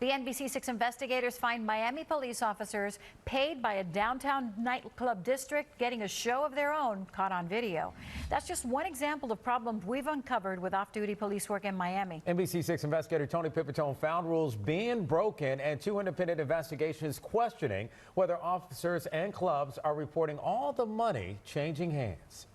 The NBC6 investigators find Miami police officers paid by a downtown nightclub district getting a show of their own caught on video. That's just one example of problems we've uncovered with off-duty police work in Miami. NBC6 investigator Tony Pipitone found rules being broken and 2 independent investigations questioning whether officers and clubs are reporting all the money changing hands.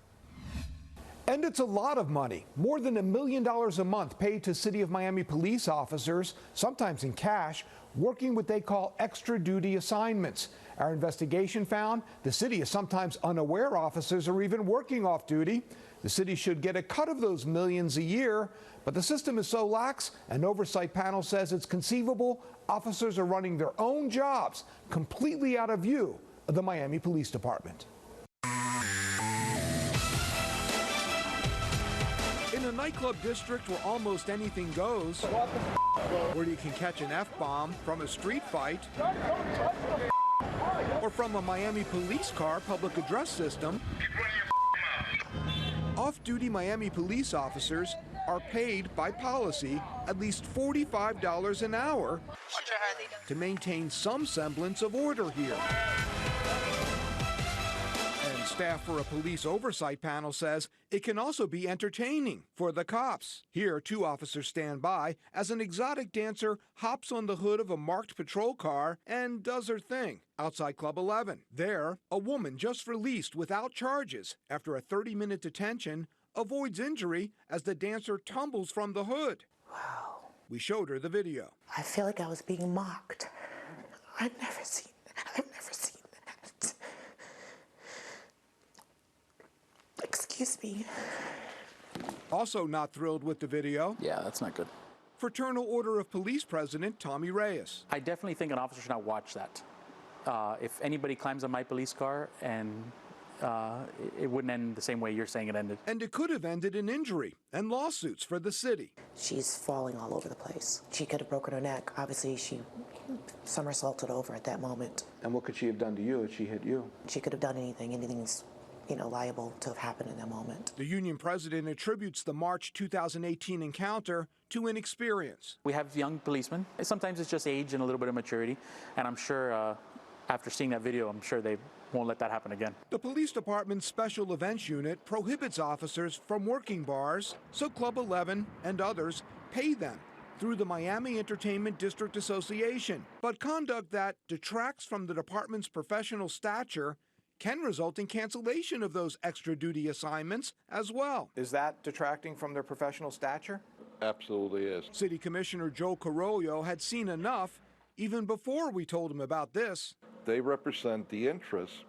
And it's a lot of money, more than $1 million a month paid to City of Miami police officers, sometimes in cash, working what they call extra duty assignments. Our investigation found the city is sometimes unaware officers are even working off duty. The city should get a cut of those millions a year, but the system is so lax, an oversight panel says it's conceivable officers are running their own jobs completely out of view of the Miami Police Department. In a nightclub district where almost anything goes, where you can catch an F-bomb from a street fight, or from a Miami police car public address system, off-duty Miami police officers are paid by policy at least $45 an hour to maintain some semblance of order here. Staff for a police oversight panel says it can also be entertaining for the cops. Here, 2 officers stand by as an exotic dancer hops on the hood of a marked patrol car and does her thing outside Club 11. There, a woman just released without charges after a 30-minute detention avoids injury as the dancer tumbles from the hood. Wow. We showed her the video. I feel like I was being mocked. I've never seen that. Excuse me. Also not thrilled with the video. Yeah, that's not good. Fraternal Order of Police President Tommy Reyes. I definitely think an officer should not watch that. If anybody climbs on my police car, and it wouldn't end the same way you're saying it ended. And it could have ended in injury and lawsuits for the city. She's falling all over the place. She could have broken her neck. Obviously, she somersaulted over at that moment. And what could she have done to you if she hit you? She could have done anything. Anything's liable to have happened in that moment. The union president attributes the March 2018 encounter to inexperience. We have young policemen. Sometimes it's just age and a little bit of maturity. And I'm sure after seeing that video, I'm sure they won't let that happen again. The police department's special events unit prohibits officers from working bars, so Club 11 and others pay them through the Miami Entertainment District Association. But conduct that detracts from the department's professional stature can result in cancellation of those extra duty assignments as well. Is that detracting from their professional stature? Absolutely is. City Commissioner Joe Carollo had seen enough even before we told him about this. They represent the interests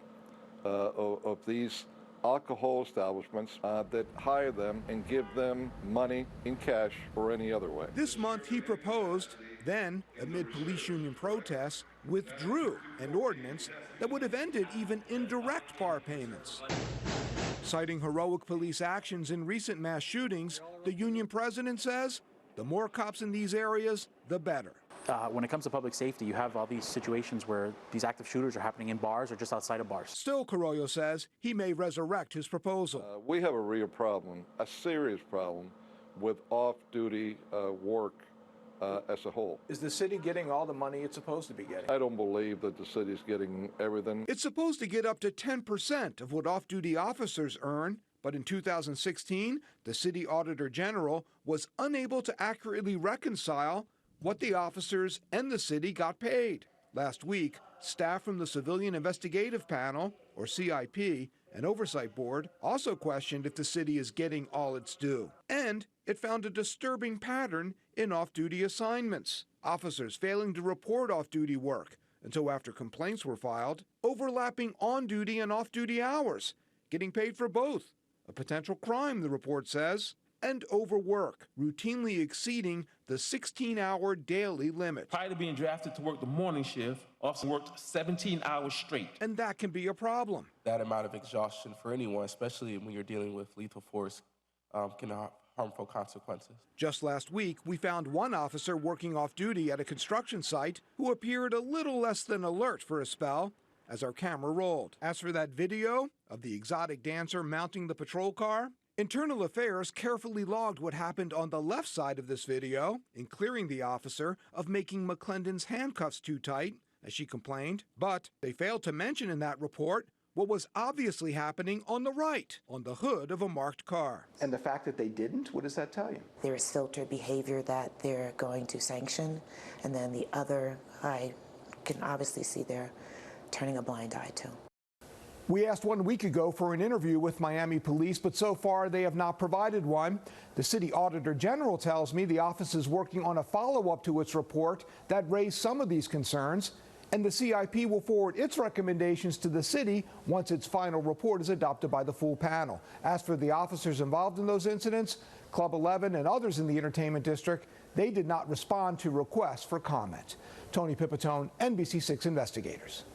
of these alcohol establishments that hire them and give them money in cash or any other way. This month he proposed, then, amid police union protests, withdrew an ordinance that would have ended even indirect bar payments. Citing heroic police actions in recent mass shootings, the union president says the more cops in these areas, the better. When it comes to public safety, you have all these situations where these active shooters are happening in bars or just outside of bars. Still, Carollo says he may resurrect his proposal. We have a real problem, a serious problem, with off-duty work as a whole. Is the city getting all the money it's supposed to be getting? I don't believe that the city's getting everything. It's supposed to get up to 10% of what off-duty officers earn, but in 2016, the city auditor general was unable to accurately reconcile what the officers and the city got paid. Last week, staff from the Civilian Investigative Panel, or CIP, and Oversight Board also questioned if the city is getting all its due. And it found a disturbing pattern in off-duty assignments. Officers failing to report off-duty work until after complaints were filed, overlapping on-duty and off-duty hours, getting paid for both. A potential crime, the report says. And overwork, routinely exceeding the 16-hour daily limit. Prior to being drafted to work the morning shift, officer worked 17 hours straight. And that can be a problem. That amount of exhaustion for anyone, especially when you're dealing with lethal force, can have harmful consequences. Just last week, we found one officer working off duty at a construction site who appeared a little less than alert for a spell as our camera rolled. As for that video of the exotic dancer mounting the patrol car, Internal Affairs carefully logged what happened on the left side of this video in clearing the officer of making McClendon's handcuffs too tight, as she complained. But they failed to mention in that report what was obviously happening on the right, on the hood of a marked car. And the fact that they didn't, what does that tell you? There is filtered behavior that they're going to sanction, and then the other, I can obviously see they're turning a blind eye to. We asked 1 week ago for an interview with Miami police, but so far they have not provided one. The city auditor general tells me the office is working on a follow-up to its report that raised some of these concerns, and the CIP will forward its recommendations to the city once its final report is adopted by the full panel. As for the officers involved in those incidents, Club 11 and others in the entertainment district, they did not respond to requests for comment. Tony Pipitone, NBC6 Investigators.